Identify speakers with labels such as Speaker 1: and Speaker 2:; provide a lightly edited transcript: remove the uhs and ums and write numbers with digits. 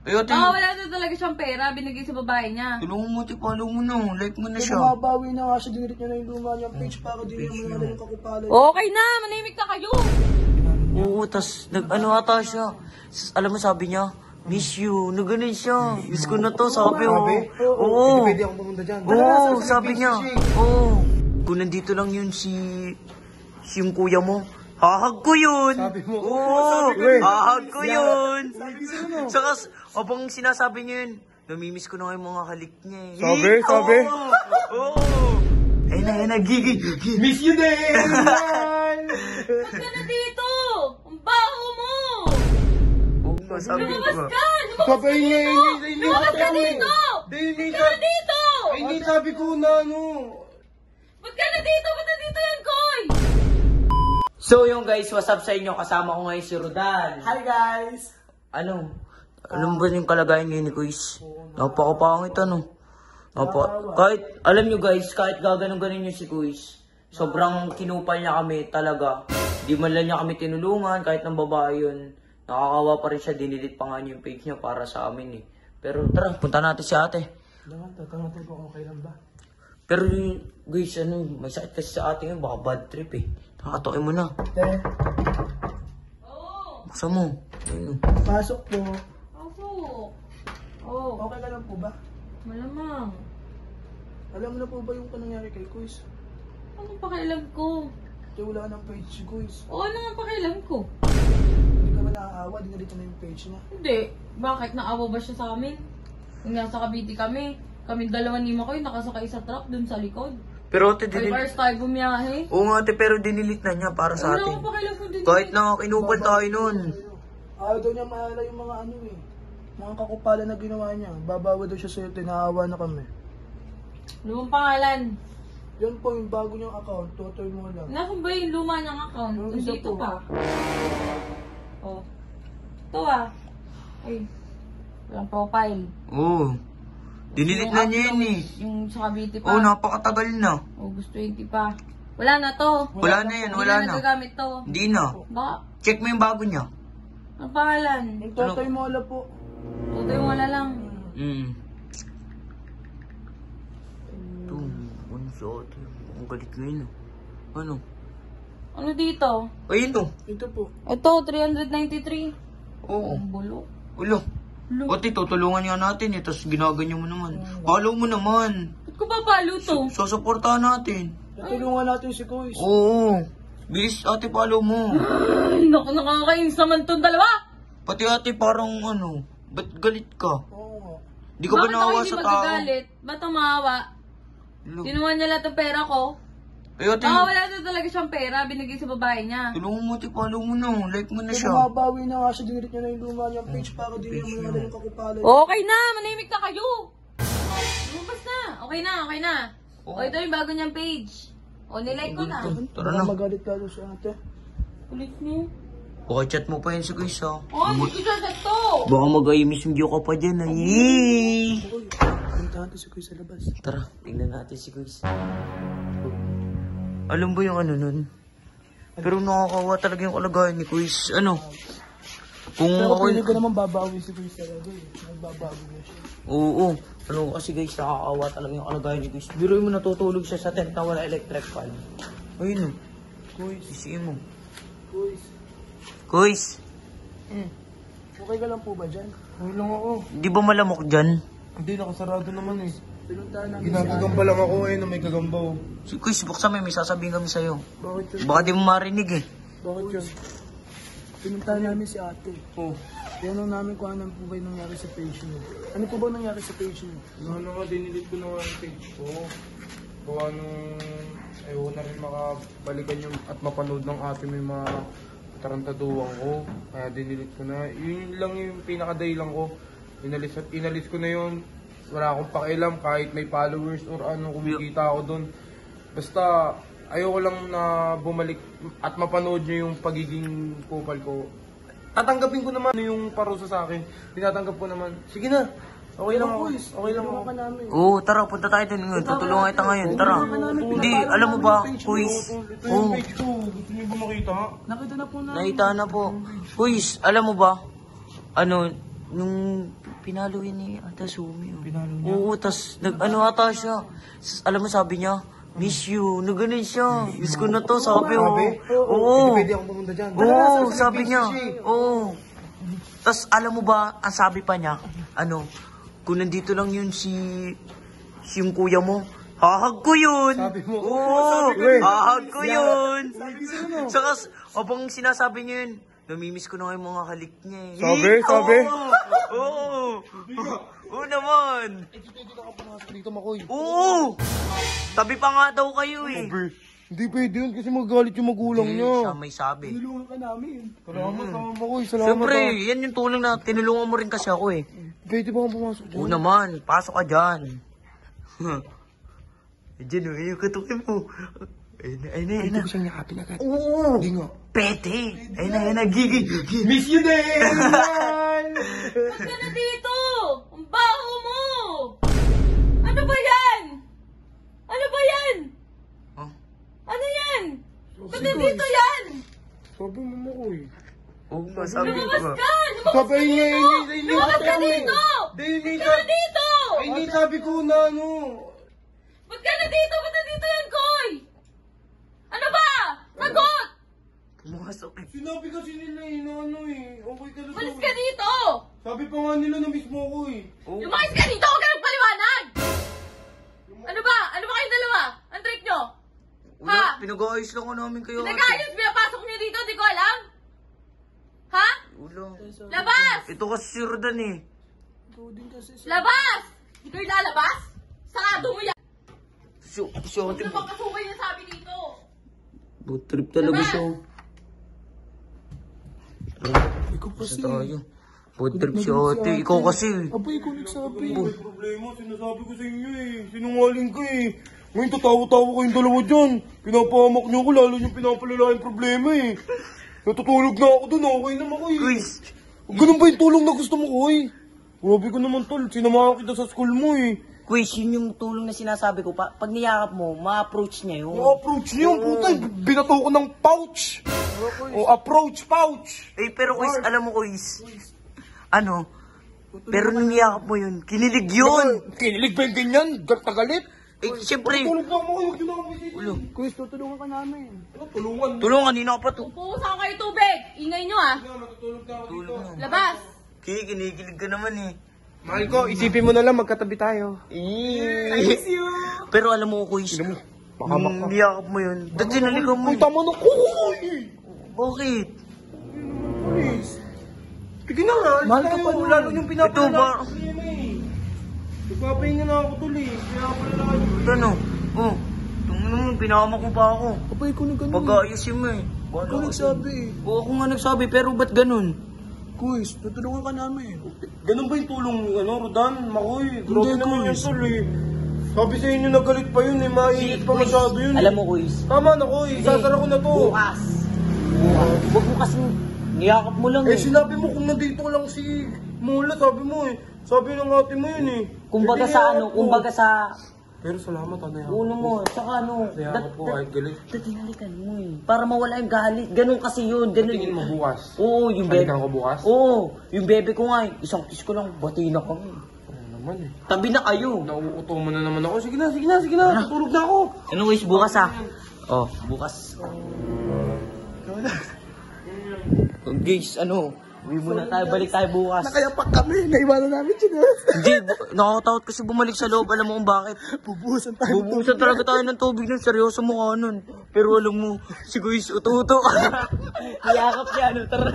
Speaker 1: Ate.
Speaker 2: Wala na talaga siyang pera, binigay sa babae niya.
Speaker 1: Tulungan mo, ate, follow mo na. Like mo na siya.
Speaker 3: Bumabawi na nga siya, dinirit niya na yung luma niyang page para di niya mga yung kakupalan.
Speaker 2: Okay na, manimik na kayo.
Speaker 1: Oo, tas nag-ano ata siya. Alam mo, sabi niya, miss you. Naganon siya. Miss ko na to, sabi. Oo.
Speaker 3: Pwede akong pumunta dyan.
Speaker 1: Oo, sabi niya. Oo. Kung nandito lang yun yung kuya mo, hahag ko yun.
Speaker 3: Sabi mo.
Speaker 1: Oo, hahag ko yun. Saka, abang sinasabi niya yun, namimiss ko na nga yung mga halik niya eh.
Speaker 3: Sabi?
Speaker 1: Oo. Ayun na, gigi.
Speaker 3: Miss you din!
Speaker 2: Ba't ka na dito? Ang baho mo!
Speaker 1: Oo, sabi ko.
Speaker 2: Lumabas ka!
Speaker 3: Sabi niya,
Speaker 2: Lumabas ka dito! Ba't ka na dito?
Speaker 3: Hindi sabi ko na ano.
Speaker 2: Ba't ka na dito? Ba't nandito yan, Koy?
Speaker 1: So yung guys, what's up sa inyo? Kasama ko ngayon si Rodan.
Speaker 3: Hi guys!
Speaker 1: Ano ba yung kalagayan ngayon ni Kuis? Napakapangit ano. Kahit, alam nyo guys, kahit gaganong-ganon yung si Kuis, sobrang kinupal niya kami talaga. Di man lang niya kami tinulungan, kahit ng babae yun. Nakakawa pa rin siya, dinilit pa nga niya yung page niya para sa amin eh. Pero tara, punta natin si ate.
Speaker 3: Tatangatin ko kung kailan ba.
Speaker 1: Pero guys, may sakit kasi sa ate ngayon, baka bad trip eh. Nakatokin mo na. Buksan mo. Ayun.
Speaker 3: Pasok po.
Speaker 2: Ako. Oh,
Speaker 3: Okay ka lang po ba?
Speaker 2: malamang.
Speaker 3: Alam mo na po ba yung nangyari kay Kuis?
Speaker 2: Anong pakialam ko?
Speaker 3: Kaya wala ka ng page si Kuis.
Speaker 2: O, ano nga pakialam ko?
Speaker 3: Hindi ka ba naaawa? Di na dito na yung page niya.
Speaker 2: Hindi. Bakit? Naawa ba siya sa amin? Nung nasa Cavite kami dalawa ni Makoy nakasakay sa truck dun sa likod.
Speaker 1: Pero ate,
Speaker 2: 5 hours tayo bumiyahe.
Speaker 1: Oo nga ate, pero dinilit na niya para sa
Speaker 2: Wala
Speaker 1: atin.
Speaker 2: akong pakialam ko din.
Speaker 1: Kahit na kinupal tayo nun.
Speaker 3: Ayaw daw niya maalala yung mga ano eh. Mga kakupalan na ginawa niya. Babawa daw siya sa'yo, tinaawa na kami.
Speaker 2: Lumang pangalan.
Speaker 3: Yan po yung bago niyang account, tutoy mo lang.
Speaker 2: Nasaan ba yung luma niyang account?
Speaker 3: Yung isa
Speaker 2: Nandito
Speaker 3: po.
Speaker 2: pa. Oh. Ito ah. Ay. Walang profile.
Speaker 1: Oo. Dinilit na niya yun eh.
Speaker 2: Yung sa Cavite pa.
Speaker 1: Oo, napakatagal na.
Speaker 2: August 20 pa. Wala na to.
Speaker 1: Wala na yan, wala
Speaker 2: Hindi
Speaker 1: na.
Speaker 2: nagagamit to.
Speaker 1: Hindi na.
Speaker 2: Baka,
Speaker 1: Check mo yung bago niya.
Speaker 2: ang pangalan?
Speaker 3: Yung tutoy mo lang po.
Speaker 2: Tutoy mo wala lang.
Speaker 1: Ito, ano si ate? Ang galit ngayon ah. Ano?
Speaker 2: Ano dito?
Speaker 1: Ayun to.
Speaker 3: Ito po.
Speaker 2: Ito, 393.
Speaker 1: Oo.
Speaker 2: Ang bulo.
Speaker 1: Ulo. Ate, tutulungan nga natin eh. Tapos ginaganyan mo naman. Follow mo naman.
Speaker 2: Ba't ko babalo to?
Speaker 1: Susuportahan natin.
Speaker 3: Natulungan natin si Kuis.
Speaker 1: Oo. Bilis ate, follow mo.
Speaker 2: Ay, naku, nakakainis naman tong dalawa.
Speaker 1: Pati ate, parang ano, ba't galit ka?
Speaker 3: Oo nga.
Speaker 1: Di ka ba
Speaker 2: Bakit ako
Speaker 1: naawa
Speaker 2: hindi
Speaker 1: sa tao?
Speaker 2: magagalit? Ba't ang maawa?
Speaker 1: Ulo.
Speaker 2: Kinuha niya lahat ng pera ko.
Speaker 1: Ay ate,
Speaker 2: Wala na talaga siyang pera, binigay sa babae niya.
Speaker 1: tulungan mo ate, follow mo na. Like mo na
Speaker 3: Kaya
Speaker 1: siya.
Speaker 3: bumabawi na nga siya, dinirit niya na yung luma niyang page para di niya mga yung kakupalan.
Speaker 2: Okay na, manimik na kayo. Lumabas na. Okay na, okay na. O, ito yung bago niyang page. O, nilike ko na.
Speaker 1: Tara
Speaker 3: Baka
Speaker 1: na.
Speaker 3: magalit ka doon sa ate.
Speaker 2: Ulit niyo.
Speaker 1: Baka chat mo pa yun si Kuis ha.
Speaker 2: Oh, hindi ko siya to.
Speaker 1: Baka mag-aimis yung ka pa dyan ay.
Speaker 3: Uy, punta natin si Kuis sa labas.
Speaker 1: Tara, tingnan natin si Kuis. Alam ba yung ano nun? Pero nakakawa talaga yung kalagayan ni Kuis. Ano? Kung
Speaker 3: Pero
Speaker 1: ako...
Speaker 3: pili ko naman babawi si Kuis talaga eh. Nagbabawi na siya.
Speaker 1: Oo. Ano kasi guys, nakakawa talaga yung kalagayan ni Kuis. Biruin mo natutulog siya sa tent na wala electric fan. Ayun o. Kuis, sisiin mo.
Speaker 3: Kuis.
Speaker 1: Kuis,
Speaker 3: Okay ka lang po ba dyan?
Speaker 4: Okay lang ako.
Speaker 1: di ba malamok dyan?
Speaker 4: Hindi, nakasarado naman eh.
Speaker 3: Pinuntahan namin
Speaker 4: Ginagagamba lang ako eh, na may gagambaw.
Speaker 1: Si Kuis, buksan mo, may sasabihin kami sa'yo.
Speaker 3: Bakit yun?
Speaker 1: Baka di mo marinig eh.
Speaker 3: Bakit yun? Pinuntahan namin si ate.
Speaker 4: Oh,
Speaker 3: Tinanong namin kung ano po ba yung nangyari sa page niyo. Ano po ba nangyari sa page niyo?
Speaker 4: ano nga, dinilit ko na nga yung page ko. Gawa nung ayaw na rin makabalikan yung at mapanood ng ate may mga tarantaduhan ko. Kaya dinilit ko na. Yun lang yung pinakadahilan ko. Inalis ko na yun. Wala akong pakialam kahit may followers or ano, kumikita ako doon. Basta ayoko lang na bumalik at mapanood nyo yung pagiging kupal ko. Tatanggapin ko naman yung parusa sa akin. Tinatanggap ko naman. Sige na. Okay lang ako. Okay lang ako.
Speaker 3: Tulungan ka namin.
Speaker 1: Oo, tara, punta tayo dun ngayon. Tutulungan kita ngayon, tara. Hindi, alam mo ba, Kuis?
Speaker 4: Ito yung page ko. Gusto niyo ba makita?
Speaker 3: Nakita na po namin.
Speaker 1: Nakita na po. Kuis, alam mo ba? Ano, nung pinalo yun ni Ate Sumi. Oh.
Speaker 3: Pinalo niya?
Speaker 1: Oo, tas ano ata siya. Alam mo sabi niya, miss you. Naganon siya. Miss ko na to, sabi. Oo.
Speaker 3: Pwede akong pumunta dyan.
Speaker 1: Oo, sabi niya. Oo. Tas alam mo ba, ang sabi pa niya, kung nandito lang yun si yung kuya mo, hahag ko yun.
Speaker 4: Sabi mo.
Speaker 1: Oo, hahag ko yun.
Speaker 3: Ano?
Speaker 1: Saka, habang sinasabi niya yun, namimiss ko na nga yung mga halik niya eh.
Speaker 4: Sabi?
Speaker 1: Oo. Oo naman.
Speaker 4: Pwede ka pumasok dito, Makoy.
Speaker 1: Oo. Tabi pa nga daw kayo eh.
Speaker 4: Hindi pwede yun kasi magalit yung magulang niya.
Speaker 1: Siya may sabi.
Speaker 3: Tulungan ka namin.
Speaker 4: Salamat, Makoy. Salamat.
Speaker 1: Siyempre, yan yung tulong na tinulungan mo rin kasi ako eh.
Speaker 4: Pwede ba akong pumasok dyan?
Speaker 1: Oo naman, pasok ka dyan. Diyan o, yung katukin mo. Ayun na.
Speaker 4: Pwede ko siyang yakapin agad.
Speaker 1: Oo.
Speaker 4: Hindi nga.
Speaker 1: Pete. Ayun na, gigi.
Speaker 4: Miss you din!
Speaker 2: Ba't ka na dito? Ang baho mo! Ano ba yan? Ano ba yan?
Speaker 1: Huh?
Speaker 2: Ano yan? Ba't nandito yan?
Speaker 4: Sabi mo, Makoy.
Speaker 1: Oo nga, sabi ko
Speaker 2: Lumabas
Speaker 1: ba?
Speaker 2: ka!
Speaker 4: Sabi niya,
Speaker 2: Lumabas ka dito!
Speaker 4: Hindi
Speaker 2: Ba't ka na dito?
Speaker 4: Hindi sabi ko na ano.
Speaker 2: Ba't ka na dito? Ba't nandito yan, Koy? Ano ba? Sagot!
Speaker 1: Pumasok eh.
Speaker 4: Sinabi kasi nila na ano eh. Okay ka na
Speaker 2: Malis ka dito!
Speaker 4: Sabi pa nga nila na mismo ko eh.
Speaker 1: Oo.
Speaker 2: Lumayas ka dito! Huwag ka nagpaliwanag! Ano ba? Ano ba kayong dalawa? Ang trick nyo?
Speaker 1: Wala, pinag-aayos lang ko namin kayo.
Speaker 2: Nag-ayos, pinapasok nyo dito, di ko alam? Ha?
Speaker 1: Wala.
Speaker 2: Labas!
Speaker 1: Ito kasi si Rodan eh.
Speaker 3: Ikaw din kasi.
Speaker 2: Labas! Ikaw yung lalabas? Sarado mo yan!
Speaker 1: Si ate.
Speaker 2: Ano bang kasukay niya sabi dito?
Speaker 1: Boat trip talaga siya.
Speaker 3: Ikaw kasi.
Speaker 1: Sa tayo. Boat trip si ate. Ikaw kasi.
Speaker 3: Aba, ikaw nagsabi.
Speaker 4: May problema, sinasabi ko sa inyo eh. Sinungaling ka eh. Ngayon tatawa-tawa kayong dalawa dyan. Pinapahamak niyo ko, lalo yung pinapalala yung problema eh. Natutulog na ako dun, okay naman ko eh.
Speaker 1: Quiz.
Speaker 4: Ganun ba yung tulong na gusto mo ko eh? Grabe ko naman tol, sinamahan kita sa school mo eh.
Speaker 1: Quiz, yun yung tulong na sinasabi ko. Pag niyakap mo, ma-approach niya yun.
Speaker 4: Approach niyo, puta, binato ko ng pouch. O approach, pouch.
Speaker 1: Eh, pero Quiz, alam mo Quiz. Pero nung niyakap mo yun, kinilig yun.
Speaker 4: Kinilig ba yung ganyan? Galit?
Speaker 1: Eh, siyempre.
Speaker 4: Tulog na ako, huwag yun ako bisita.
Speaker 3: Kuya, tutulungan ka namin.
Speaker 4: Ano, tulungan?
Speaker 1: Tulong, kanina ka pa to.
Speaker 2: Pupusan kayo tubig! Ingay nyo ah!
Speaker 4: Matutulog na ako dito.
Speaker 2: Labas!
Speaker 1: Kinikilig ka naman eh.
Speaker 4: Mahal ko, isipin mo na lang, magkatabi tayo.
Speaker 1: I miss you. Pero alam mo, Quiz,
Speaker 4: Pahamak ka.
Speaker 1: niyakap mo yun. Dati naligaw mo.
Speaker 4: Punta mo na, kuy!
Speaker 1: Bakit?
Speaker 4: Sige na nga,
Speaker 3: Mahal ka pa nun.
Speaker 4: lalo yung
Speaker 1: Ito
Speaker 4: pinapalala
Speaker 1: ba?
Speaker 4: ko sa'yo eh. Nagpapahinga na ako tuloy, kaya pala na
Speaker 1: Ito no? Oh, tungin mo, pinakama ko pa ako.
Speaker 3: Aba, ikaw na ganun.
Speaker 1: Pag-aayusin mo eh.
Speaker 3: Ikaw nagsabi.
Speaker 1: Oo, ako nga nagsabi, pero ba't ganun?
Speaker 3: Kuya, tutulungan ka namin.
Speaker 4: Ganun ba yung tulong ni Rodan, Makoy?
Speaker 3: Hindi,
Speaker 4: Grabe naman
Speaker 3: Kuy.
Speaker 4: yan tol eh. Sabi sa inyo nagalit pa yun eh, mainit pa masyado yun eh.
Speaker 1: Alam mo, Quiz,
Speaker 4: Tama na Koy, isasara ko na to.
Speaker 1: bukas. Huwag mo kasi, niyakap mo lang
Speaker 4: Eh
Speaker 1: eh.
Speaker 4: sinabi mo kung nandito lang si Mula, sabi mo eh. Sabi ng ate mo yun eh.
Speaker 1: Kumbaga
Speaker 4: Hindi
Speaker 1: sa
Speaker 4: niya
Speaker 1: ano,
Speaker 4: ako.
Speaker 1: kumbaga sa
Speaker 4: Pero salamat, ano yan.
Speaker 1: uno mo, saka ano.
Speaker 4: Kaya ako po kahit galit.
Speaker 1: Tatinalikan mo eh. Para mawala yung galit. Ganun kasi yun, ganun.
Speaker 4: Tingin mo bukas.
Speaker 1: Oo, yung bebe.
Speaker 4: Halikan ko bukas?
Speaker 1: Oo, yung bebe ko nga eh. Isang kiss ko lang, bati na kami.
Speaker 4: Ano naman eh.
Speaker 1: Tabi na kayo.
Speaker 4: Nauuto mo na naman ako. Sige na, tutulog na ako.
Speaker 1: Anyways, bukas ah. Oh, bukas. Guys, uwi muna tayo, balik tayo bukas.
Speaker 3: Nakayapak kami. Naiwanan namin siya.
Speaker 1: Hindi, nakakatakot kasi bumalik sa loob. Alam mo kung bakit?
Speaker 3: Bubuhusan tayo.
Speaker 1: Bubusan talaga tayo ng tubig nun. Seryoso mukha nun. Pero alam mo, si Guys, uto-uto. Iyakap niya, tara.